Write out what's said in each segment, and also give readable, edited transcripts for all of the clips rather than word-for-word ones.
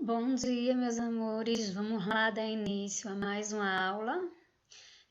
Bom dia, meus amores. Vamos lá dar início a mais uma aula.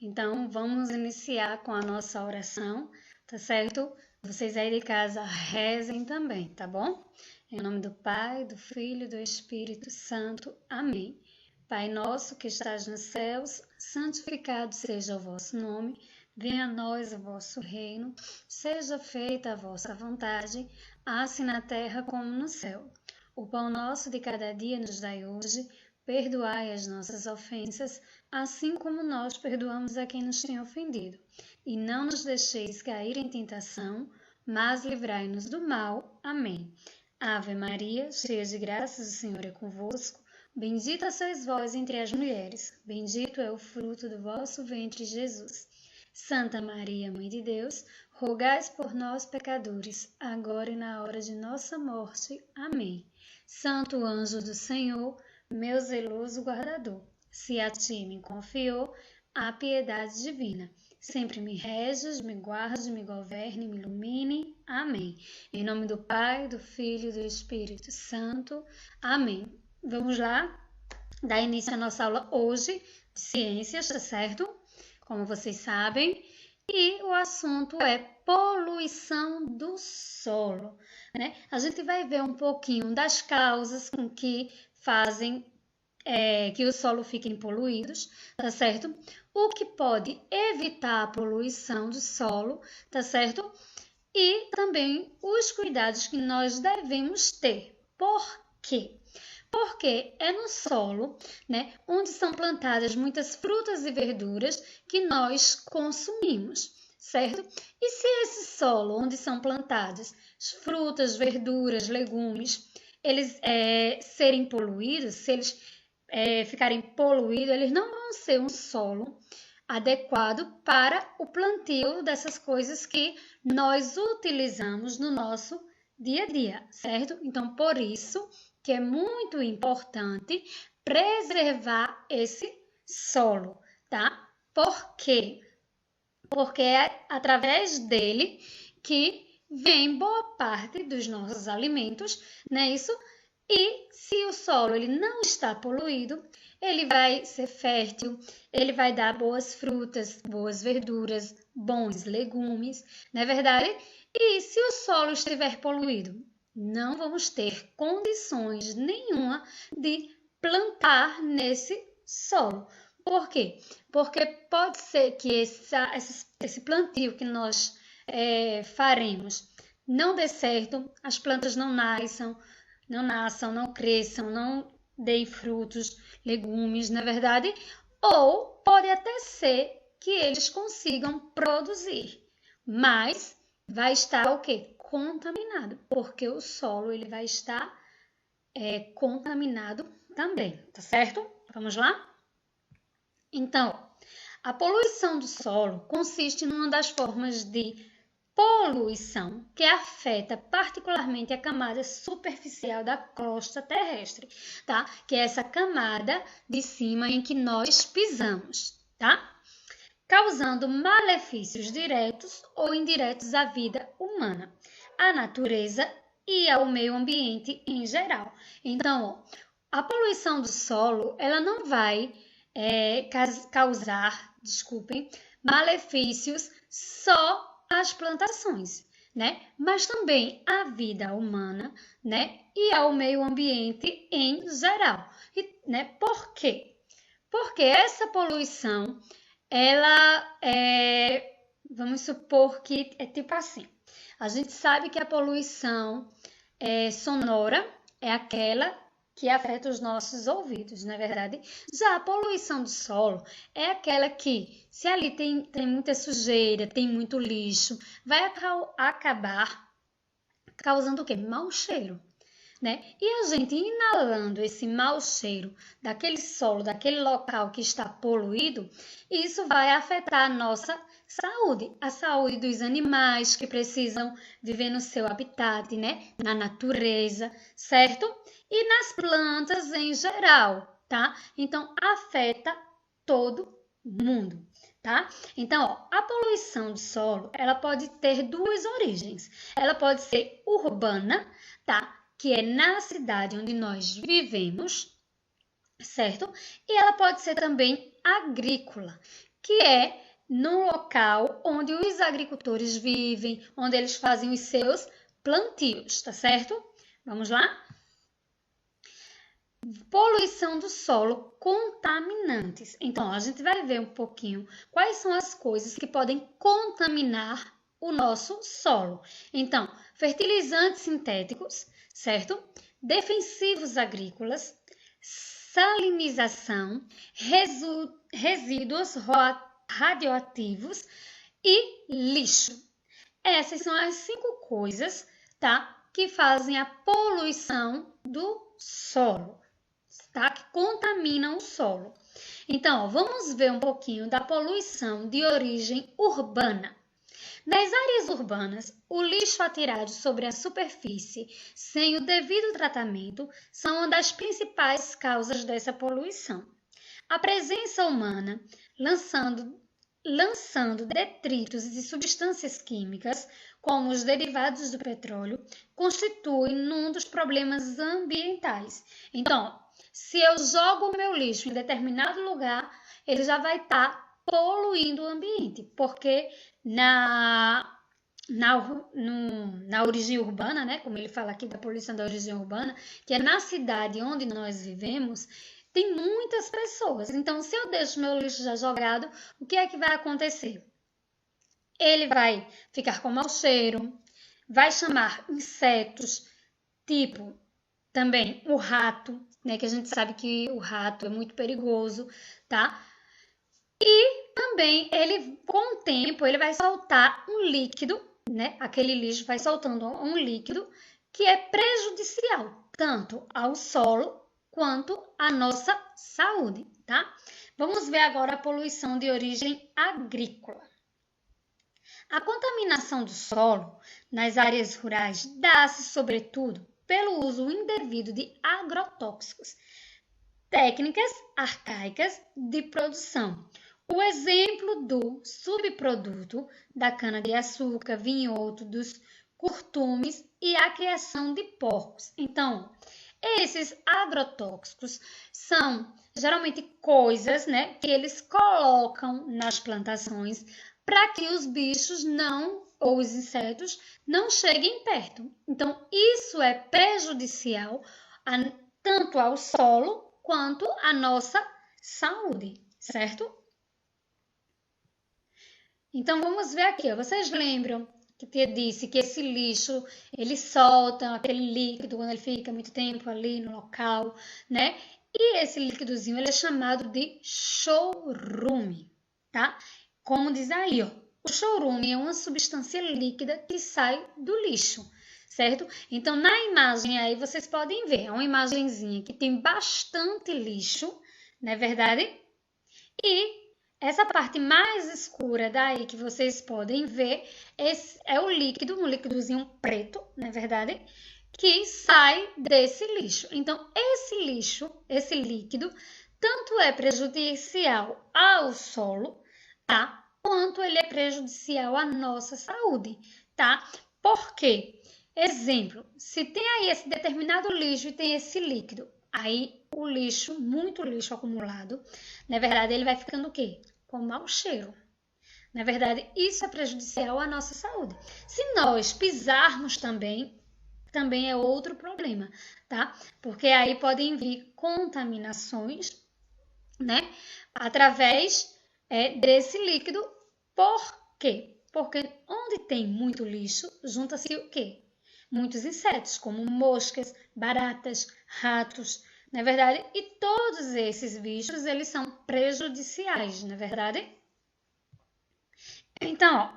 Então, vamos iniciar com a nossa oração, tá certo? Vocês aí de casa rezem também, tá bom? Em nome do Pai, do Filho e do Espírito Santo. Amém. Pai nosso que estás nos céus, santificado seja o vosso nome. Venha a nós o vosso reino. Seja feita a vossa vontade, assim na terra como no céu. O pão nosso de cada dia nos dai hoje, perdoai as nossas ofensas, assim como nós perdoamos a quem nos tem ofendido. E não nos deixeis cair em tentação, mas livrai-nos do mal. Amém. Ave Maria, cheia de graças, o Senhor é convosco. Bendita sois vós entre as mulheres, bendito é o fruto do vosso ventre, Jesus. Santa Maria, Mãe de Deus, rogai por nós, pecadores, agora e na hora de nossa morte. Amém. Santo anjo do Senhor, meu zeloso guardador, se a ti me confiou a piedade divina, sempre me reges, me guarde, me governe, me ilumine. Amém. Em nome do Pai, do Filho e do Espírito Santo. Amém. Vamos lá dar início à nossa aula hoje de ciências, tá certo? Como vocês sabem. E o assunto é poluição do solo, né? A gente vai ver um pouquinho das causas com que fazem que o solo fiquem poluídos, tá certo? O que pode evitar a poluição do solo, tá certo? E também os cuidados que nós devemos ter. Por quê? Porque é no solo, né, onde são plantadas muitas frutas e verduras que nós consumimos, certo? E se esse solo onde são plantadas frutas, verduras, legumes, eles serem poluídos, se eles ficarem poluídos, eles não vão ser um solo adequado para o plantio dessas coisas que nós utilizamos no nosso dia a dia, certo? Então, por isso que é muito importante preservar esse solo, tá? Por quê? Porque é através dele que vem boa parte dos nossos alimentos, não é isso? E se o solo ele não está poluído, ele vai ser fértil, ele vai dar boas frutas, boas verduras, bons legumes, não é verdade? E se o solo estiver poluído, não vamos ter condições nenhuma de plantar nesse solo. Por quê? Porque pode ser que esse plantio que nós faremos não dê certo, as plantas não nasçam, não cresçam, não deem frutos, legumes, na verdade, ou pode até ser que eles consigam produzir, mas vai estar o quê? Contaminado, porque o solo ele vai estar contaminado também, tá certo? Vamos lá? Então, a poluição do solo consiste numa das formas de poluição que afeta particularmente a camada superficial da crosta terrestre, tá? Que é essa camada de cima em que nós pisamos, tá? Causando malefícios diretos ou indiretos à vida humana, à natureza e ao meio ambiente em geral. Então, a poluição do solo, ela não vai causar, malefícios só às plantações, né? Mas também à vida humana, né? E ao meio ambiente em geral. Né? Por quê? Porque essa poluição, ela vamos supor que é tipo assim. A gente sabe que a poluição sonora é aquela que afeta os nossos ouvidos, não é verdade? Já a poluição do solo é aquela que, se ali tem muita sujeira, tem muito lixo, vai acabar causando o quê? Mau cheiro, né? E a gente inalando esse mau cheiro daquele solo, daquele local que está poluído, isso vai afetar a nossa saúde, a saúde dos animais que precisam viver no seu habitat, né? Na natureza, certo? E nas plantas em geral, tá? Então, afeta todo mundo, tá? Então, ó, a poluição do solo, ela pode ter duas origens. Ela pode ser urbana, tá? que é na cidade onde nós vivemos, certo? E ela pode ser também agrícola, que é no local onde os agricultores vivem, onde eles fazem os seus plantios, tá certo? Vamos lá? Poluição do solo, contaminantes. Então, a gente vai ver um pouquinho quais são as coisas que podem contaminar o nosso solo. Então, fertilizantes sintéticos, certo? Defensivos agrícolas, salinização, resíduos radioativos e lixo. Essas são as 5 coisas, tá? Que fazem a poluição do solo, tá? Que contaminam o solo. Então, vamos ver um pouquinho da poluição de origem urbana. Nas áreas urbanas, o lixo atirado sobre a superfície sem o devido tratamento são uma das principais causas dessa poluição. A presença humana lançando detritos e substâncias químicas, como os derivados do petróleo, constitui um dos problemas ambientais. Então, se eu jogo o meu lixo em determinado lugar, ele já vai estar poluindo o ambiente, porque na origem urbana, né, como ele fala aqui da poluição da origem urbana, que é na cidade onde nós vivemos, tem muitas pessoas. Então, se eu deixo meu lixo já jogado, o que é que vai acontecer? Ele vai ficar com mau cheiro, vai chamar insetos, tipo também o rato, né, que a gente sabe que o rato é muito perigoso, tá? E também ele, com o tempo, ele vai soltar um líquido, né? Aquele lixo vai soltando um líquido que é prejudicial tanto ao solo quanto à nossa saúde, tá? Vamos ver agora a poluição de origem agrícola. A contaminação do solo nas áreas rurais dá-se, sobretudo, pelo uso indevido de agrotóxicos, técnicas arcaicas de produção. O exemplo do subproduto da cana-de-açúcar, vinhoto, dos curtumes e a criação de porcos. Então, esses agrotóxicos são geralmente coisas, né, que eles colocam nas plantações para que os bichos ou os insetos não cheguem perto. Então, isso é prejudicial tanto ao solo quanto à nossa saúde, certo? Então, vamos ver aqui. Vocês lembram que eu disse que esse lixo, ele solta aquele líquido quando ele fica muito tempo ali no local, né? E esse líquidozinho, ele é chamado de chorume, tá? Como diz aí, ó. O chorume é uma substância líquida que sai do lixo, certo? Então, na imagem aí, vocês podem ver. É uma imagenzinha que tem bastante lixo, não é verdade? E essa parte mais escura daí que vocês podem ver, esse é o líquido, um líquidozinho preto, não é verdade? Que sai desse lixo. Então, esse lixo, esse líquido, tanto é prejudicial ao solo, tá? Quanto ele é prejudicial à nossa saúde, tá? Por quê? Exemplo, se tem aí esse determinado lixo e tem esse líquido, aí o lixo, muito lixo acumulado, na verdade ele vai ficando o quê? Com mau cheiro. Na verdade, isso é prejudicial à nossa saúde. Se nós pisarmos também é outro problema, tá? Porque aí podem vir contaminações, né? Através desse líquido. Por quê? Porque onde tem muito lixo, junta-se o quê? Muitos insetos, como moscas, baratas, ratos, não é verdade? E todos esses bichos, eles são prejudiciais, não é verdade? Então,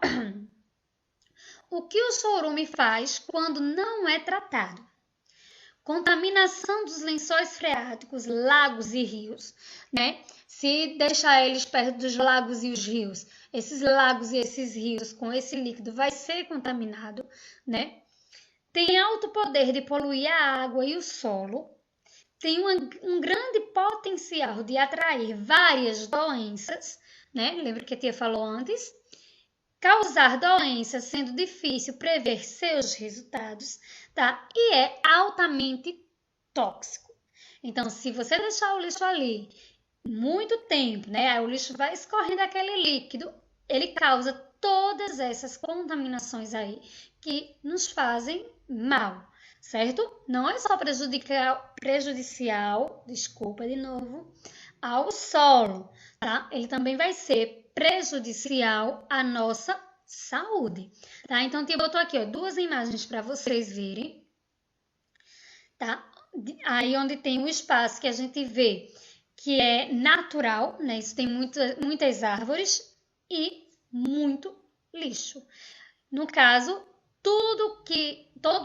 ó, o que o chorume faz quando não é tratado? Contaminação dos lençóis freáticos, lagos e rios, né? Se deixar eles perto dos lagos e os rios, esses lagos e esses rios com esse líquido vai ser contaminado, né? Tem alto poder de poluir a água e o solo, tem um grande potencial de atrair várias doenças, né? Lembra que a tia falou antes? causar doenças, sendo difícil prever seus resultados, tá? E é altamente tóxico. Então, se você deixar o lixo ali muito tempo, né? Aí o lixo vai escorrendo aquele líquido, ele causa todas essas contaminações aí que nos fazem mal, certo? Não é só prejudicial, desculpa de novo, ao solo, tá? Ele também vai ser prejudicial à nossa saúde, tá? Então, eu botou aqui, ó, duas imagens para vocês verem, tá? Aí onde tem o espaço que a gente vê que é natural, né? Isso tem muitas árvores e muito lixo. No caso, todo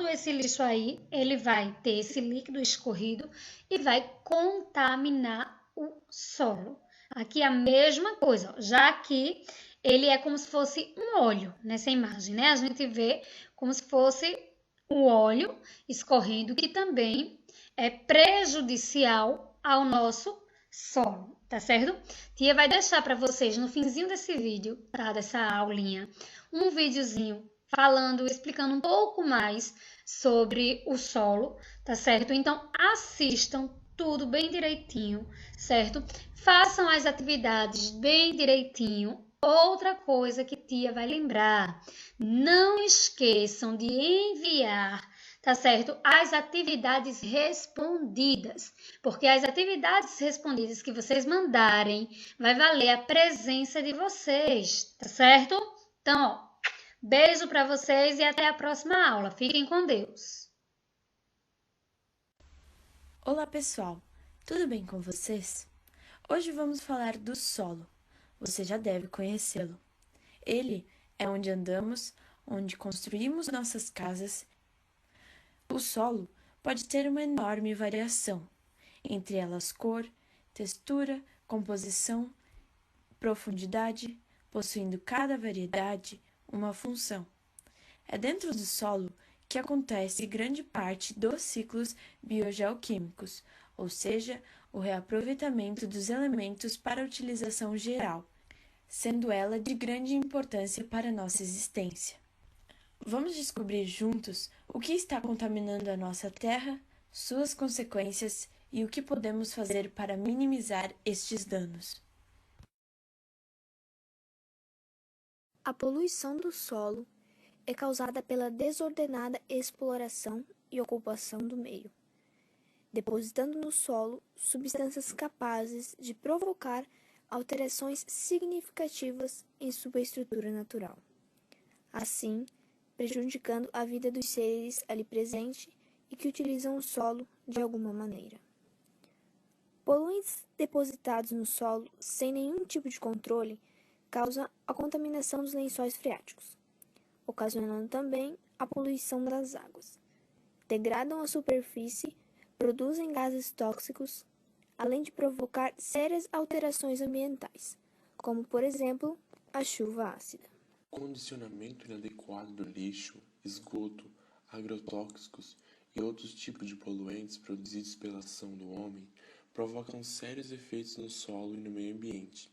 esse lixo aí, ele vai ter esse líquido escorrido e vai contaminar o solo. Aqui a mesma coisa, ó, já que ele é como se fosse um óleo nessa imagem, né? A gente vê como se fosse o óleo escorrendo, que também é prejudicial ao nosso solo, tá certo? Tia vai deixar para vocês no finzinho desse vídeo, tá? Dessa aulinha, um videozinho falando, explicando um pouco mais sobre o solo, tá certo? Então assistam tudo bem direitinho, certo? Façam as atividades bem direitinho. Outra coisa que tia vai lembrar, não esqueçam de enviar, tá certo? As atividades respondidas, porque as atividades respondidas que vocês mandarem vai valer a presença de vocês, tá certo? Então, ó, beijo para vocês e até a próxima aula. Fiquem com Deus. Olá pessoal, tudo bem com vocês? Hoje vamos falar do solo. Você já deve conhecê-lo. Ele é onde andamos, onde construímos nossas casas. O solo pode ter uma enorme variação, entre elas cor, textura, composição, profundidade, possuindo cada variedade uma função. É dentro do solo que acontece grande parte dos ciclos biogeoquímicos, ou seja, o reaproveitamento dos elementos para utilização geral, sendo ela de grande importância para a nossa existência. Vamos descobrir juntos o que está contaminando a nossa terra, suas consequências e o que podemos fazer para minimizar estes danos. A poluição do solo é causada pela desordenada exploração e ocupação do meio, depositando no solo substâncias capazes de provocar alterações significativas em sua estrutura natural, assim prejudicando a vida dos seres ali presentes e que utilizam o solo de alguma maneira. Poluentes depositados no solo sem nenhum tipo de controle causam a contaminação dos lençóis freáticos, ocasionando também a poluição das águas. Degradam a superfície, produzem gases tóxicos, além de provocar sérias alterações ambientais, como, por exemplo, a chuva ácida. O condicionamento inadequado do lixo, esgoto, agrotóxicos e outros tipos de poluentes produzidos pela ação do homem provocam sérios efeitos no solo e no meio ambiente.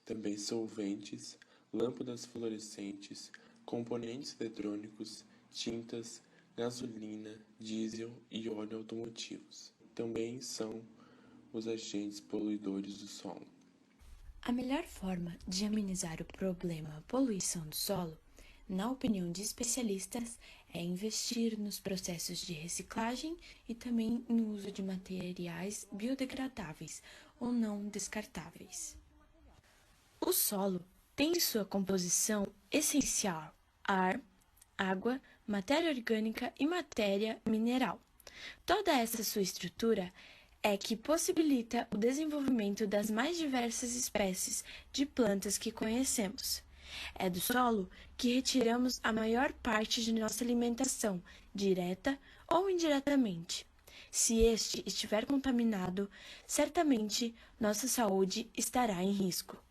Também solventes, lâmpadas fluorescentes, componentes eletrônicos, tintas, gasolina, diesel e óleo automotivos. Também são os agentes poluidores do solo. A melhor forma de amenizar o problema poluição do solo, na opinião de especialistas, é investir nos processos de reciclagem e também no uso de materiais biodegradáveis ou não descartáveis. O solo tem em sua composição essencial ar, água, matéria orgânica e matéria mineral. Toda essa sua estrutura é que possibilita o desenvolvimento das mais diversas espécies de plantas que conhecemos. É do solo que retiramos a maior parte de nossa alimentação, direta ou indiretamente. Se este estiver contaminado, certamente nossa saúde estará em risco.